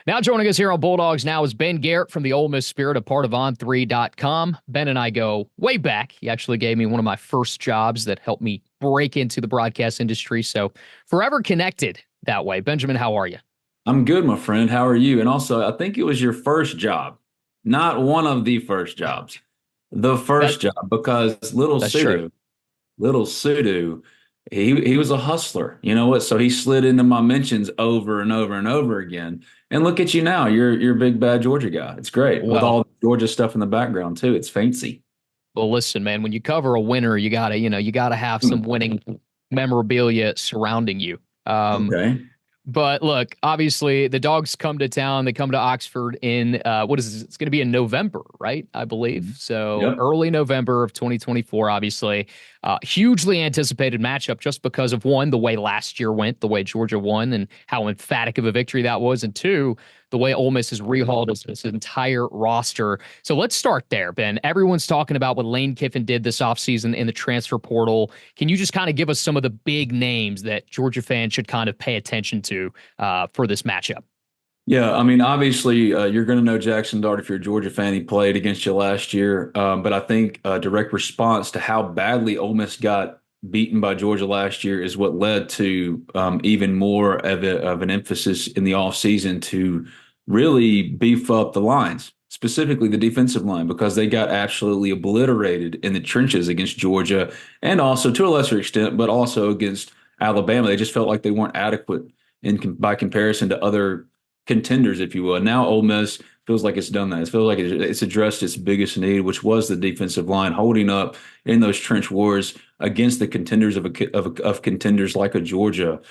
Now joining us here on Bulldogs Now is Ben Garrett from the Ole Miss Spirit, a part of On3.com. Ben and I go way back. He actually gave me one of my first jobs that helped me break into the broadcast industry. So forever connected that way. Benjamin, how are you? I'm good, my friend. How are you? And also, I think it was your first job, not one of the first jobs, the That first job, because that's true. Little Sudo, he was a hustler. You know what? So he slid into my mentions over and over and over again. And look at you now. You're a big bad Georgia guy. It's great with Well, all the Georgia stuff in the background too. It's fancy. well, listen, man, when you cover a winner, you gotta have some Hmm. winning memorabilia surrounding you. Um, Okay. But look, obviously the Dogs come to town. They come to Oxford in what is this? It's going to be in November, right? I believe. So Yep. early November of 2024, obviously. Hugely anticipated matchup just because of one, the way last year went, the way Georgia won, and how emphatic of a victory that was. And two, the way Ole Miss has rehauled its entire roster. So let's start there, Ben. Everyone's talking about what Lane Kiffin did this offseason in the transfer portal. Can you just kind of give us some of the big names that Georgia fans should kind of pay attention to for this matchup? Yeah, I mean, obviously, you're going to know Jackson Dart if you're a Georgia fan. He played against you last year, but I think a direct response to how badly Ole Miss got beaten by Georgia last year is what led to even more of an emphasis in the offseason to really beef up the lines, specifically the defensive line, because they got absolutely obliterated in the trenches against Georgia and also to a lesser extent, but also against Alabama. They just felt like they weren't adequate by comparison to other contenders, if you will. Now Ole Miss feels like it's done that. It feels like it's addressed its biggest need, which was the defensive line holding up in those trench wars against the contenders of contenders like a Georgia.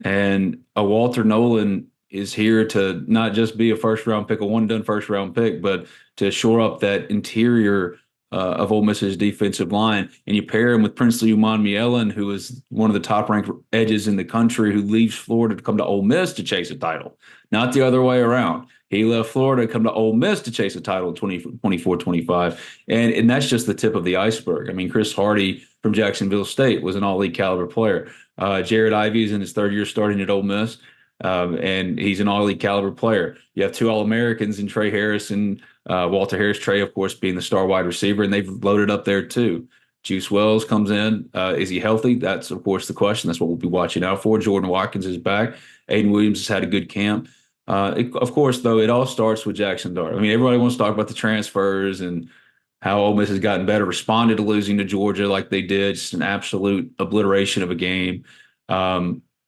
And a Walter Nolan is here to not just be a first round pick, a one done first round pick, but to shore up that interior of Ole Miss's defensive line. And you pair him with Princely Umanmielen, who is one of the top ranked edges in the country, who leaves Florida to come to Ole Miss to chase a title, not the other way around. He left Florida to come to Ole Miss to chase a title in 2024, 25. And that's just the tip of the iceberg. I mean, Chris Hardy from Jacksonville State was an all-league caliber player. Jared Ivey is in his third year starting at Ole Miss, and he's an all-league caliber player. You have two All-Americans in Trey Harris and Walter Harris. Trey, of course, being the star wide receiver, and they've loaded up there too. Juice Wells comes in. Is he healthy? That's, of course, the question. That's what we'll be watching out for. Jordan Watkins is back. Aiden Williams has had a good camp. Of course, though, it all starts with Jackson Dart. I mean, everybody wants to talk about the transfers and how Ole Miss has gotten better, responded to losing to Georgia like they did, just an absolute obliteration of a game.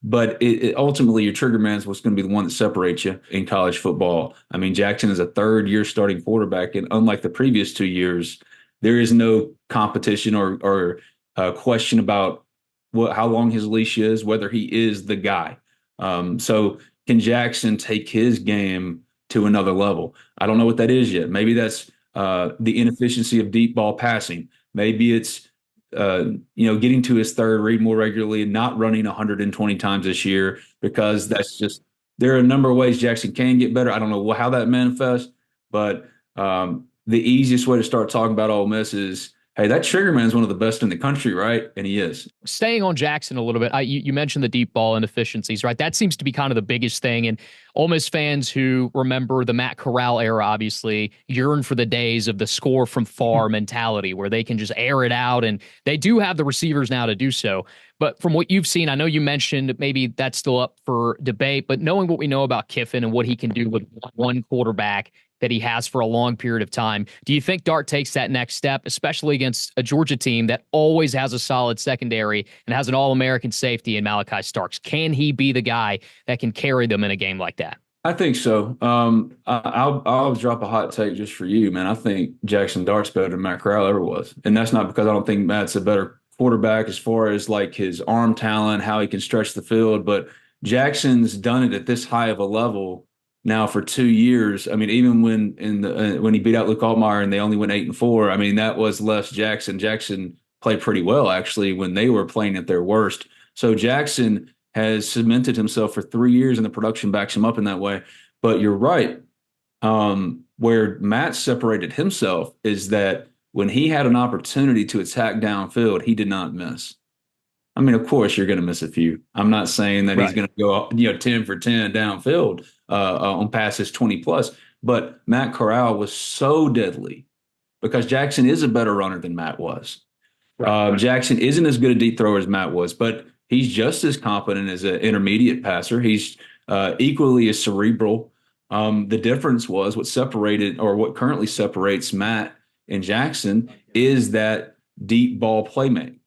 But ultimately, your trigger man is what's going to be the one that separates you in college football. I mean, Jackson is a third-year starting quarterback, and unlike the previous 2 years, there is no competition or question about how long his leash is, whether he is the guy. So can Jackson take his game to another level? I don't know what that is yet. Maybe that's the inefficiency of deep ball passing. Maybe it's getting to his third read more regularly and not running 120 times this year, because that's just there are a number of ways Jackson can get better. I don't know how that manifests, but the easiest way to start talking about Ole Miss is, hey, that trigger man is one of the best in the country, right? And he is. Staying on Jackson a little bit, you mentioned the deep ball inefficiencies, right? That seems to be kind of the biggest thing. And Ole Miss fans who remember the Matt Corral era, obviously, yearn for the days of the score from far mentality where they can just air it out. And they do have the receivers now to do so. But from what you've seen, I know you mentioned maybe that's still up for debate, but knowing what we know about Kiffin and what he can do with one quarterback that he has for a long period of time. Do you think Dart takes that next step, especially against a Georgia team that always has a solid secondary and has an All-American safety in Malachi Starks? Can he be the guy that can carry them in a game like that? I think so. I'll drop a hot take just for you, man. I think Jackson Dart's better than Matt Corral ever was, and that's not because I don't think Matt's a better quarterback as far as like his arm talent, how he can stretch the field, but Jackson's done it at this high of a level now for 2 years. I mean, even when he beat out Luke Altmaier and they only went 8-4, I mean, that was less Jackson. Jackson played pretty well actually when they were playing at their worst. So Jackson has cemented himself for 3 years, and the production backs him up in that way. But you're right. Where Matt separated himself is that when he had an opportunity to attack downfield, he did not miss. I mean, of course, you're going to miss a few. I'm not saying that he's Right. going to go, 10 for 10 downfield, on passes 20 plus. But Matt Corral was so deadly because Jackson is a better runner than Matt was. Right. Jackson isn't as good a deep thrower as Matt was, but he's just as competent as an intermediate passer. He's equally as cerebral. The difference was what currently separates Matt and Jackson is that deep ball playmaking.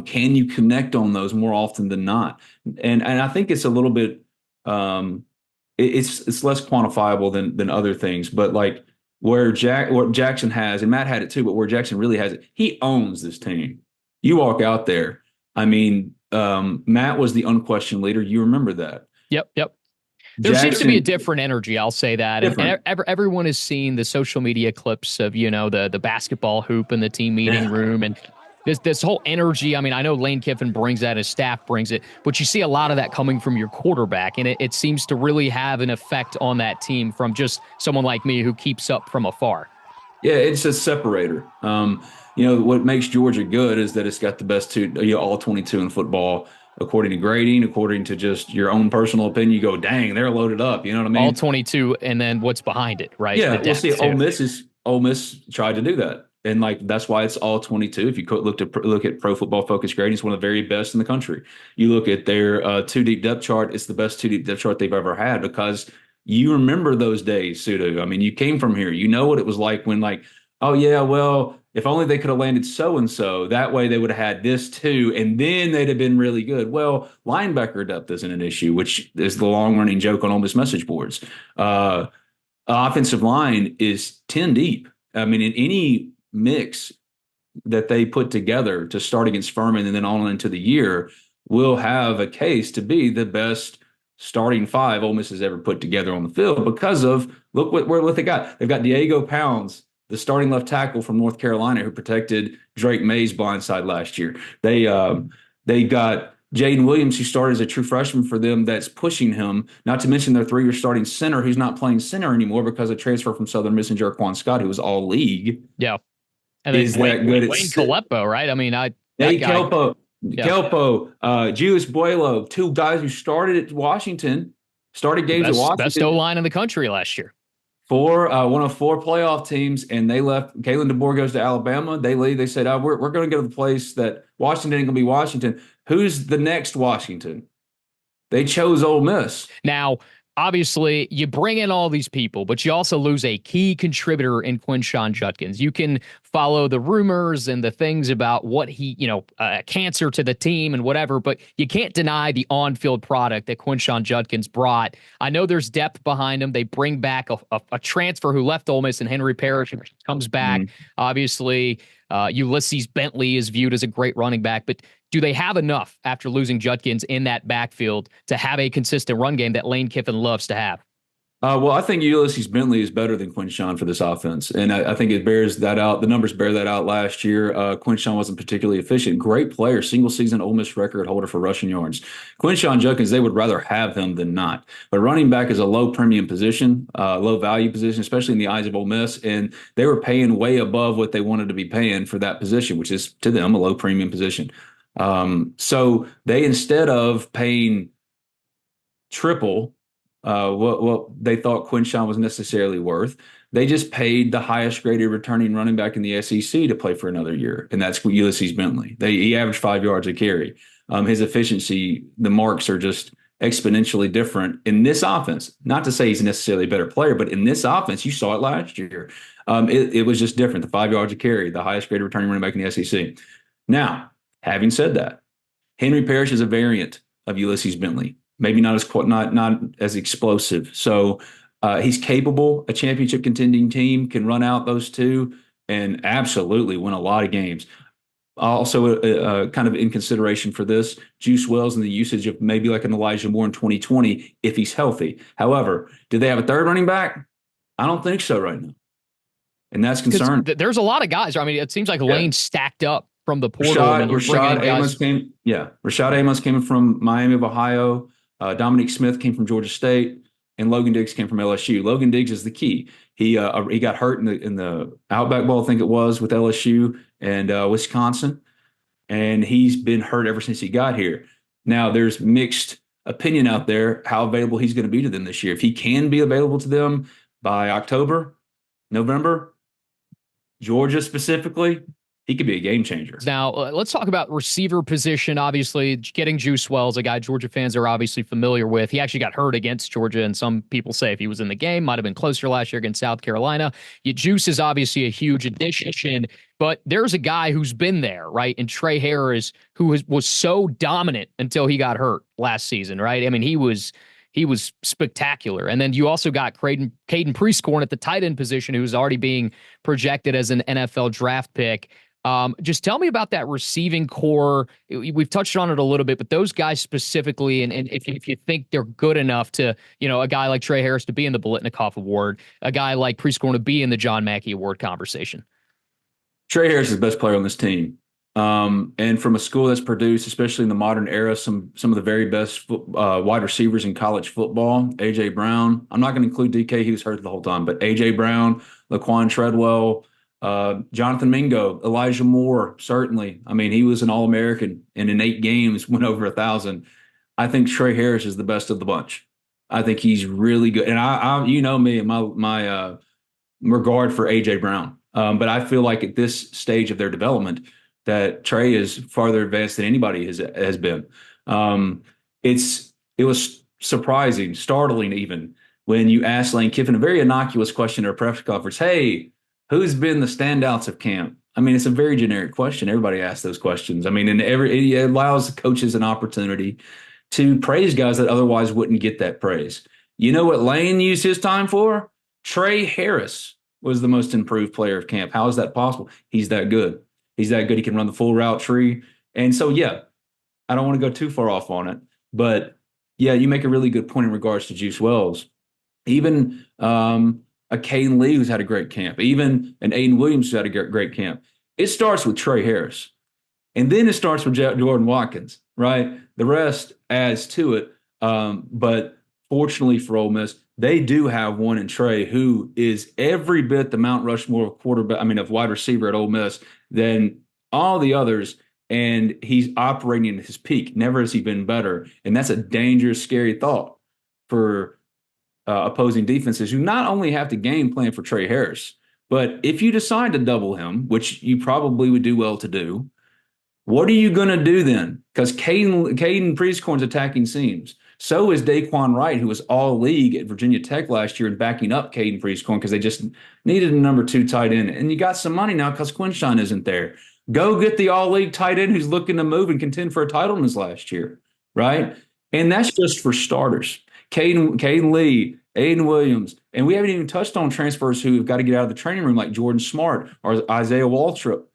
Can you connect on those more often than not? And I think it's a little bit it's less quantifiable than other things, but like what Jackson has, and Matt had it too, but where Jackson really has it, he owns this team. You walk out there. I mean, Matt was the unquestioned leader. You remember that. Yep. There seems to be a different energy. I'll say that. And everyone has seen the social media clips of, the basketball hoop in the team meeting room and this whole energy. I mean, I know Lane Kiffin brings that, his staff brings it, but you see a lot of that coming from your quarterback. And it seems to really have an effect on that team from just someone like me who keeps up from afar. Yeah, it's a separator. What makes Georgia good is that it's got the best all 22 in football. According to grading, according to just your own personal opinion, you go, dang, they're loaded up. You know what I mean? All 22, and then what's behind it, right? Yeah, we'll see. Ole Miss tried to do that, and that's why it's all 22. If you look at Pro Football Focus grading, it's one of the very best in the country. You look at their two deep depth chart; it's the best two deep depth chart they've ever had because you remember those days, Sudo. I mean, you came from here. You know what it was like when oh yeah, well, if only they could have landed so-and-so, that way they would have had this too, and then they'd have been really good. Well, linebacker depth isn't an issue, which is the long-running joke on Ole Miss message boards. Offensive line is 10 deep. I mean, in any mix that they put together to start against Furman and then on into the year, will have a case to be the best starting five Ole Miss has ever put together on the field because of, look what they got. They've got Diego Pounds, the starting left tackle from North Carolina who protected Drake May's blindside last year. They got Jaden Williams, who started as a true freshman for them, that's pushing him, not to mention their three-year starting center who's not playing center anymore because of transfer from Southern Miss and Jarquan Scott, who was all league. Yeah. And is that good? Wayne Kalepo, right? I mean, Kelpo, Julius Buelo, two guys who started at Washington, started games at Washington. Best O-line in the country last year. One of four playoff teams, and they left. Kalen DeBoer goes to Alabama. They leave. They said, we're going to go to the place that Washington ain't going to be Washington. Who's the next Washington? They chose Ole Miss. Now, obviously, you bring in all these people, but you also lose a key contributor in Quinshon Judkins. You can follow the rumors and the things about what he, cancer to the team and whatever, but you can't deny the on-field product that Quinshon Judkins brought. I know there's depth behind him. They bring back a transfer who left Ole Miss, and Henry Parrish comes back. Obviously, Ulysses Bentley is viewed as a great running back, but do they have enough after losing Judkins in that backfield to have a consistent run game that Lane Kiffin loves to have? Well, I think Ulysses Bentley is better than Quinshon for this offense, and I think it bears that out. The numbers bear that out last year. Quinshon wasn't particularly efficient. Great player, single-season Ole Miss record holder for rushing yards. Quinshon Judkins, they would rather have him than not. But running back is a low-premium position, low-value position, especially in the eyes of Ole Miss, and they were paying way above what they wanted to be paying for that position, which is, to them, a low-premium position. So they, instead of paying triple what they thought Quinshon was necessarily worth, they just paid the highest graded returning running back in the SEC to play for another year, and that's Ulysses Bentley. He averaged 5 yards a carry. His efficiency, the marks are just exponentially different in this offense. Not to say he's necessarily a better player, but in this offense, you saw it last year. It was just different. The 5 yards a carry, the highest graded returning running back in the SEC. Now, having said that, Henry Parrish is a variant of Ulysses Bentley. Maybe not as explosive. So he's capable. A championship contending team can run out those two and absolutely win a lot of games. Also, kind of in consideration for this, Juice Wells and the usage of maybe like an Elijah Moore in 2020 if he's healthy. However, do they have a third running back? I don't think so right now. And that's concerning. There's a lot of guys. I mean, it seems like Lane stacked up from the portal. Rashad Amos came from Miami of Ohio. Dominique Smith came from Georgia State, and Logan Diggs came from LSU. Logan Diggs is the key. He got hurt in the Outback Bowl, I think it was, with LSU and Wisconsin, and he's been hurt ever since he got here. Now there's mixed opinion out there how available he's going to be to them this year. If he can be available to them by October, November, Georgia specifically, he could be a game changer. Now, let's talk about receiver position. Obviously, getting Juice Wells, a guy Georgia fans are obviously familiar with. He actually got hurt against Georgia, and some people say if he was in the game, might have been closer last year against South Carolina. Juice is obviously a huge addition, but there's a guy who's been there, right? And Trey Harris, who was so dominant until he got hurt last season, right? I mean, he was spectacular. And then you also got Caden Prescorn at the tight end position, who's already being projected as an NFL draft pick. Just tell me about that receiving core. We've touched on it a little bit, but those guys specifically, and if you think they're good enough to, a guy like Trey Harris to be in the Biletnikoff Award, a guy like Prescorn to be in the John Mackey Award conversation. Trey Harris is the best player on this team. And from a school that's produced, especially in the modern era, some of the very best wide receivers in college football. A.J. Brown. I'm not going to include DK. He was hurt the whole time. But A.J. Brown, Laquan Treadwell, Jonathan Mingo, Elijah Moore, certainly. I mean, he was an All-American and in 8 games went over 1,000. I think Trey Harris is the best of the bunch. I think he's really good. And I you know me and my regard for A.J. Brown. But I feel like at this stage of their development that Trey is farther advanced than anybody has been. It was surprising, startling even, when you asked Lane Kiffin a very innocuous question at a press conference, hey, who's been the standouts of camp? I mean, it's a very generic question. Everybody asks those questions. I mean, and it allows the coaches an opportunity to praise guys that otherwise wouldn't get that praise. You know what Lane used his time for? Trey Harris was the most improved player of camp. How is that possible? He's that good. He's that good. He can run the full route tree. And so, yeah, I don't want to go too far off on it. But, yeah, you make a really good point in regards to Juice Wells. Even a Kane Lee who's had a great camp. Even an Aiden Williams who's had a great camp. It starts with Trey Harris. And then it starts with Jordan Watkins, right? The rest adds to it. But fortunately for Ole Miss, they do have one in Trey who is every bit the Mount Rushmore of of wide receiver at Ole Miss than all the others. And he's operating at his peak. Never has he been better. And that's a dangerous, scary thought for opposing defenses who not only have to game plan for Trey Harris, but if you decide to double him, which you probably would do well to do, what are you going to do then? Because Caden Prescorn's attacking seams. So is Daquan Wright, who was all league at Virginia Tech last year and backing up Caden Prescorn because they just needed a number 2 tight end. And you got some money now because Quinshon isn't there. Go get the all league tight end who's looking to move and contend for a title in his last year, right? And that's just for starters. Caden Lee, Aiden Williams, and we haven't even touched on transfers who have got to get out of the training room like Jordan Smart or Isaiah Hartrip,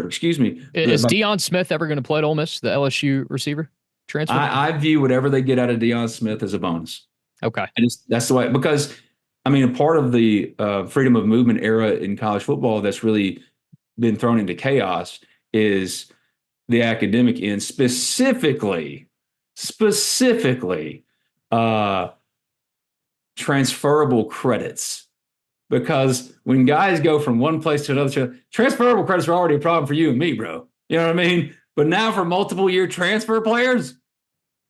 excuse me. Is Deion Smith ever going to play at Ole Miss, the LSU receiver? Transfer? I view whatever they get out of Deion Smith as a bonus. Okay. And that's the way, because, I mean, a part of the freedom of movement era in college football that's really been thrown into chaos is the academic end, specifically transferable credits. Because when guys go from one place to another, transferable credits are already a problem for you and me, bro. You know what I mean? But now for multiple year transfer players,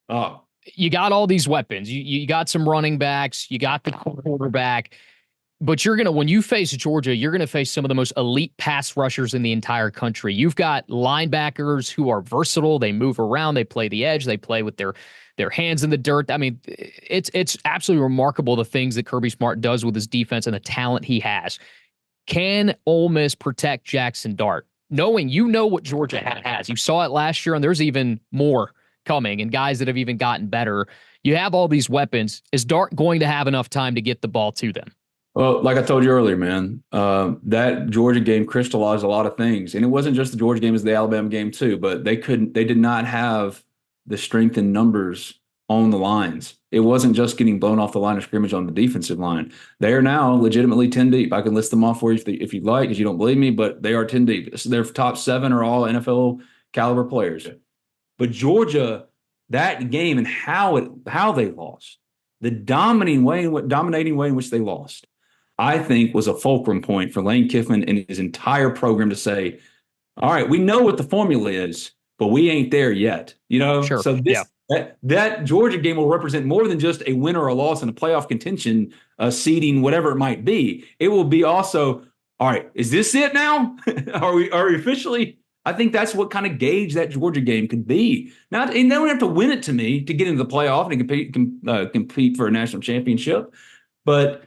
you got all these weapons. You got some running backs. You got the quarterback. But when you face Georgia, you're going to face some of the most elite pass rushers in the entire country. You've got linebackers who are versatile. They move around. They play the edge. They play with their hands in the dirt. I mean, it's absolutely remarkable the things that Kirby Smart does with his defense and the talent he has. Can Ole Miss protect Jackson Dart? Knowing what Georgia has. You saw it last year, and there's even more coming, and guys that have even gotten better. You have all these weapons. Is Dart going to have enough time to get the ball to them? Well, like I told you earlier, man, that Georgia game crystallized a lot of things. And it wasn't just the Georgia game, it was the Alabama game too, but they did not have the strength in numbers on the lines. It wasn't just getting blown off the line of scrimmage on the defensive line. They are now legitimately 10 deep. I can list them off for you if you'd like, because you don't believe me, but they are 10 deep. So their top 7 are all NFL caliber players. But Georgia, that game and how they lost, the dominating way in which they lost, I think was a fulcrum point for Lane Kiffin and his entire program to say, all right, we know what the formula is, but we ain't there yet. You know, sure. So That Georgia game will represent more than just a win or a loss in a playoff contention, seeding, whatever it might be. It will be also, all right, is this it now? Are we officially? I think that's what kind of gauge that Georgia game could be. Not, and they don't have to win it to me to get into the playoff and compete for a national championship, but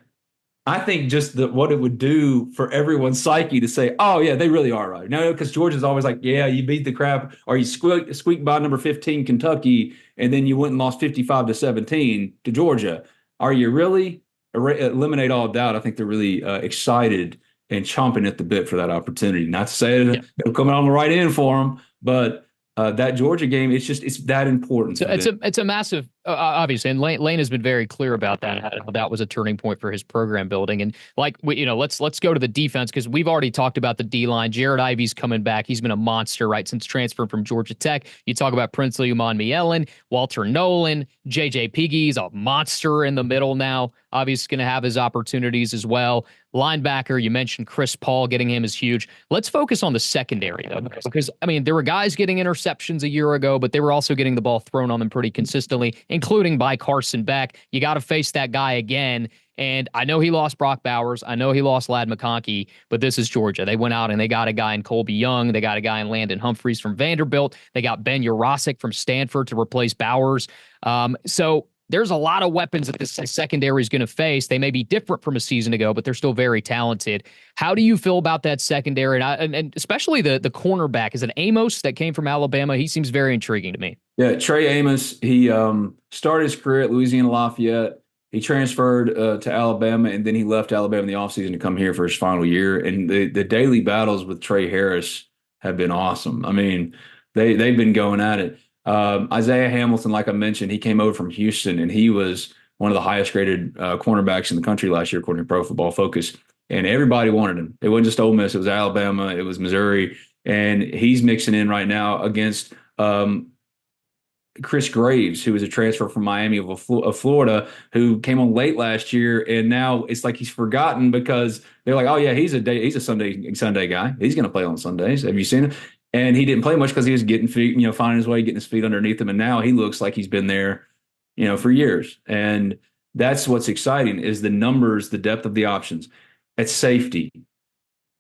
I think just what it would do for everyone's psyche to say, oh, yeah, they really are right. No, because Georgia's always like, yeah, you beat the crap or you squeaked by number 15 Kentucky and then you went and lost 55-17 to Georgia. Are you really? Eliminate all doubt. I think they're really excited and chomping at the bit for that opportunity. Not to say that it'll come on the right end for them, but that Georgia game, it's that important. So it's a massive, obviously, and Lane has been very clear about that. That was a turning point for his program building. And like let's go to the defense because we've already talked about the D line. Jared Ivey's coming back. He's been a monster right since transferring from Georgia Tech. You talk about Princely Umanmielen, Walter Nolan, JJ Piggy's a monster in the middle now. Obviously, going to have his opportunities as well. Linebacker, you mentioned Chris Paul, getting him is huge. Let's focus on the secondary, though, because, I mean, there were guys getting interceptions a year ago, but they were also getting the ball thrown on them pretty consistently, including by Carson Beck. You got to face that guy again. And I know he lost Brock Bowers. I know he lost Ladd McConkey, but this is Georgia. They went out and they got a guy in Colby Young. They got a guy in Landon Humphreys from Vanderbilt. They got Ben Urosek from Stanford to replace Bowers. So there's a lot of weapons that this secondary is going to face. They may be different from a season ago, but they're still very talented. How do you feel about that secondary? And especially the cornerback. Is it Amos that came from Alabama? He seems very intriguing to me. Yeah, Trey Amos, he started his career at Louisiana Lafayette. He transferred to Alabama, and then he left Alabama in the offseason to come here for his final year. And the daily battles with Trey Harris have been awesome. I mean, they've been going at it. Isaiah Hamilton, like I mentioned, he came over from Houston, and he was one of the highest graded cornerbacks in the country last year, according to Pro Football Focus. And everybody wanted him. It wasn't just Ole Miss. It was Alabama. It was Missouri. And he's mixing in right now against Chris Graves, who was a transfer from Miami of Florida, who came on late last year, and now it's like he's forgotten because they're like, oh yeah, he's a Sunday guy. He's going to play on Sundays. Have you seen him? And he didn't play much because he was getting feet, finding his way, getting his feet underneath him, and now he looks like he's been there, for years. And that's what's exciting is the numbers, the depth of the options. At safety,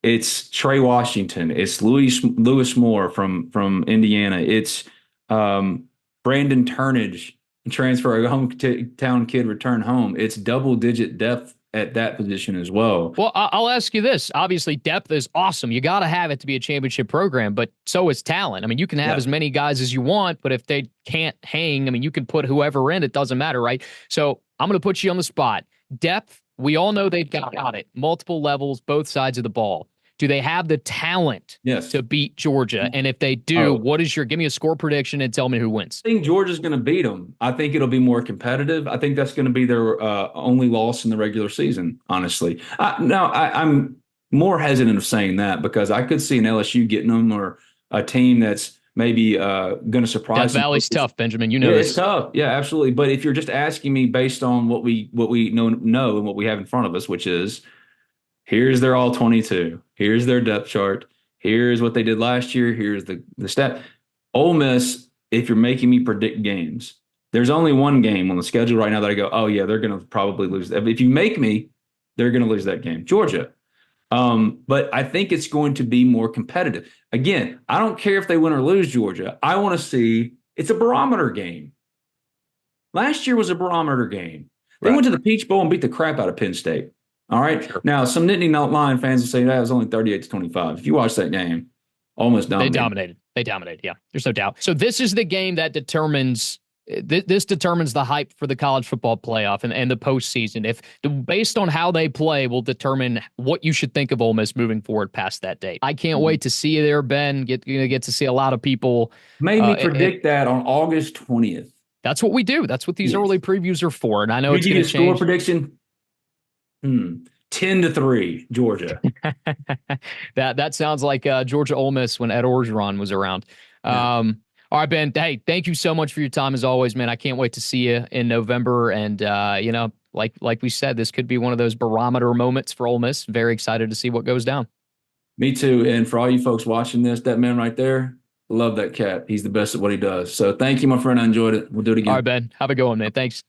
it's Trey Washington, it's Lewis Moore from Indiana, it's Brandon Turnage, transfer, a hometown kid, return home. It's double-digit depth at that position as well. Well, I'll ask you this. Obviously, depth is awesome. You got to have it to be a championship program, but so is talent. I mean, you can have as many guys as you want, but if they can't hang, I mean, you can put whoever in. It doesn't matter, right? So I'm going to put you on the spot. Depth, we all know they've got it. Multiple levels, both sides of the ball. Do they have the talent to beat Georgia? And if they do, give me a score prediction and tell me who wins. I think Georgia's going to beat them. I think it'll be more competitive. I think that's going to be their only loss in the regular season, honestly. I'm more hesitant of saying that because I could see an LSU getting them or a team that's maybe going to surprise them. Death Valley's tough, Benjamin. You know this. It's tough. Yeah, absolutely. But if you're just asking me based on what we know and what we have in front of us, which is here's their all 22. Here's their depth chart. Here's what they did last year. Here's the stat. Ole Miss, if you're making me predict games, there's only one game on the schedule right now that I go, oh, yeah, they're going to probably lose. If you make me, they're going to lose that game. Georgia. But I think it's going to be more competitive. Again, I don't care if they win or lose Georgia. I want to see it's a barometer game. Last year was a barometer game. They went to the Peach Bowl and beat the crap out of Penn State. All right. Sure. Now, some Nittany Lion fans will say that was only 38-25. If you watch that game, almost dominated. They dominated. Yeah, there's no doubt. So this is the game that determines this determines the hype for the college football playoff and the postseason. Based on how they play will determine what you should think of Ole Miss moving forward past that date. I can't wait to see you there, Ben. Get to see a lot of people. Made me predict that on August 20th. That's what we do. That's what these early previews are for. And I know it's going to change. Score prediction? 10-3, Georgia. That sounds like Georgia Ole Miss when Ed Orgeron was around. All right, Ben. Hey, thank you so much for your time as always, man. I can't wait to see you in November. And like we said, this could be one of those barometer moments for Ole Miss. Very excited to see what goes down. Me too. And for all you folks watching this, that man right there, Love that cat. He's the best at what he does. So thank you, my friend. I enjoyed it. We'll do it All right, again. Ben. Have a good one, man. Thanks.